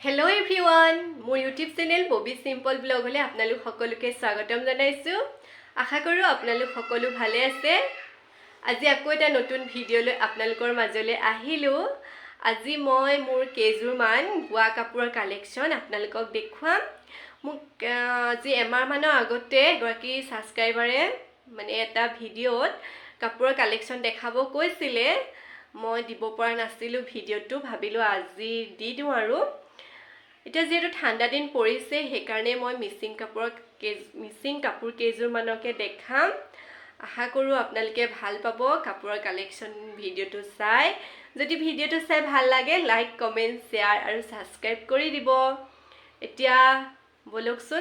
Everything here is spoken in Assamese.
Hello everyone, মোৰ YouTube channel Boby Chimpal blog হলে আপোনালোক সকলোকে স্বাগতম জনাইছো। আশা কৰো আপোনালোক সকলো ভালে আছে। আজি আকৌ এটা নতুন ভিডিও লৈ আপোনালোকৰ মাজলৈ আহিলো। আজি মই মোৰ কেজুৰমান বুৱা কাপোৰৰ কালেকচন আপোনালোকক দেখুৱাম। মোক আজি এমাহ মানৰ আগতে গৰাকী সাবস্ক্ৰাইবাৰে মানে এটা ভিডিওত কাপোৰৰ কালেকচন দেখাব কৈছিলে। মই দিব পৰা নাছিলো ভিডিওটো, ভাবিলো আজি দি দিও আৰু। এটা যেটো ঠাণ্ডা দিন পৰিছে হেকাৰণে মই মিচিং কাপোৰ কেজুৰ মানকে দেখাম। আশা কৰো আপোনালোকে ভাল পাব কাপোৰৰ কালেকচন ভিডিওটো চাই। যদি ভিডিওটো চাই ভাল লাগে লাইক কমেন্ট শেয়াৰ আৰু সাবস্ক্ৰাইব কৰি দিব। এতিয়া বলকচোন